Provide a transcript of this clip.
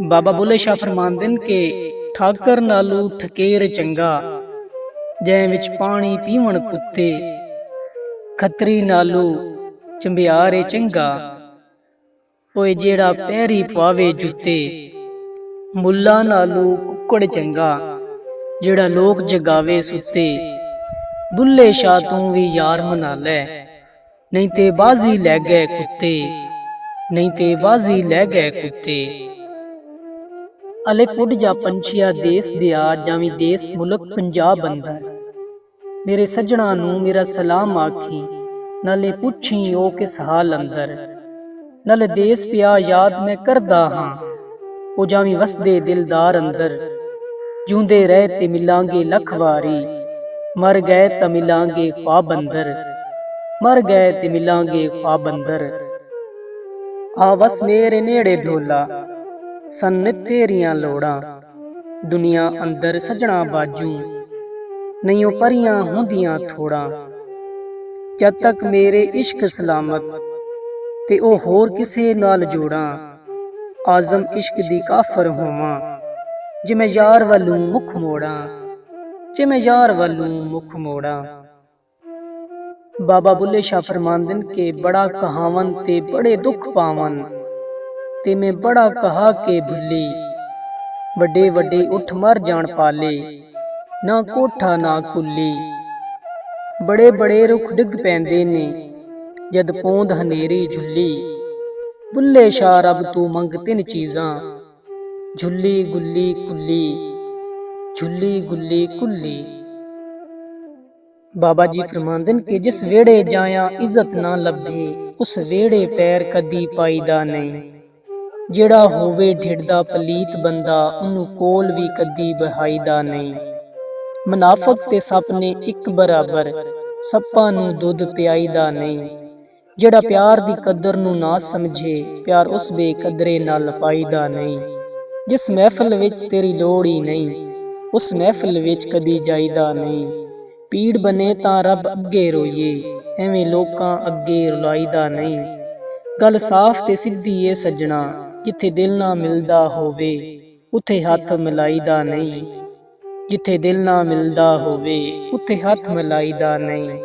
ਬਾਬਾ ਬੁੱਲੇ ਸ਼ਾਹ ਫਰਮਾਉਂਦੇ ਨੇ ਕਿ ਠਾਕਰ ਨਾਲੂ ਠਕੇਰ ਚੰਗਾ, ਜੈ ਵਿੱਚ ਪਾਣੀ ਪੀਵਣ ਕੁੱਤੇ। ਖੱਤਰੀ ਨਾਲੂ ਚੰਬਿਆਰੇ ਚੰਗਾ, ਓਏ ਜਿਹੜਾ ਪੈਰੀ ਪਵਾਵੇ ਜੁੱਤੇ। ਮੁੱਲਾ ਨਾਲੂ ਕੁੱਕੜ ਚੰਗਾ, ਜਿਹੜਾ ਲੋਕ ਜਗਾਵੇ ਸੁੱਤੇ। ਬੁੱਲੇ ਸ਼ਾਹ ਤੂੰ ਵੀ ਯਾਰ ਮਨਾ ਲੈ, ਨਹੀਂ ਤੇ ਬਾਜ਼ੀ ਲੈ ਗਏ ਕੁੱਤੇ, ਨਹੀਂ ਤੇ ਬਾਜ਼ੀ ਲੈ ਗਏ ਕੁੱਤੇ। ਅਲੇ ਫੁੱਟ ਜਾ ਪੰਛੀਆ ਦੇਸ ਦਿਆ, ਜਾਵੀਂ ਦੇਸ ਮੁਲਕ ਪੰਜਾਬ ਅੰਦਰ। ਮੇਰੇ ਸੱਜਣਾ ਨੂੰ ਮੇਰਾ ਸਲਾਮ ਆਖੀ, ਨਾਲੇ ਪੁੱਛੀ ਉਹ ਕਿਸ ਹਾਲ ਅੰਦਰ। ਨਾਲੇ ਦੇਸ ਪਿਆ ਯਾਦ ਮੈਂ ਕਰਦਾ ਹਾਂ, ਉਹ ਜਾਵੀਂ ਵਸਦੇ ਦਿਲਦਾਰ ਅੰਦਰ। ਜਿਉਂਦੇ ਰਹਿ ਤੇ ਮਿਲਾਂਗੇ ਲੱਖ ਵਾਰੀ, ਮਰ ਗਏ ਤਾਂ ਮਿਲਾਂਗੇ ख्वाब अंदर, मर गए ते मिलांगे ख्वाब अंदर। आ वस मेरे नेड़े ढोला, सन तेरियां लोड़ां, दुनिया अंदर सजना बाजू, नहीं परियां होंदियां थोड़ा। जद तक मेरे इश्क सलामत ते ओ होर किसे नाल जोड़ा, आजम इश्क दी काफर होवां, जे मैं यार वालू मुख मोड़ा, जे मैं यार वालू मुख मोड़ा। बाबा बुल्ले शाह फरमांदे ने के बड़ा कहावन ते बड़े दुख पावन, ते मैं बड़ा कहा के भुल्ली। वड्डे वड्डे उठ मर जान पाले, ना कोठा ना कुल्ली। बड़े बड़े रुख डिग पैंदे ने, जद पौंद हनेरी झुल्ली। बुल्ले शाह रब तू मंग तिन चीज़ां, झुल्ली गुल्ली कुल्ली, झुल्ली गुल्ली कुल्ली। बाबा जी फरमांदे ने कि जिस वेड़े जाया इज्जत ना लभे, उस वेड़े पैर कदी पाईदा नहीं। जेड़ा होवे ढिड दा पलीत बंदा, उन्नू कोल भी कदी बहाईदा नहीं। मुनाफक ते सप ने इक बराबर, सप्पां नू दुध पियाईदा नहीं। जेड़ा प्यार दी कदर नू ना समझे, प्यार उस बेकदरे नाल पाईदा नहीं। जिस महफिल विच तेरी लोड़ ही नहीं, उस महफिल विच कदी जाईदा नहीं। पीड़ बने तां रब अगे रोइए, एवें लोकां अगे रुलाईदा नहीं। गल साफ ते सिद्धी ए सज्जणा, जिथे दिल ना मिलदा होवे, उथे हथ मिलाईदा नहीं। जिथे दिल ना मिलदा होवे, उथे हथ मिलाईदा नहीं।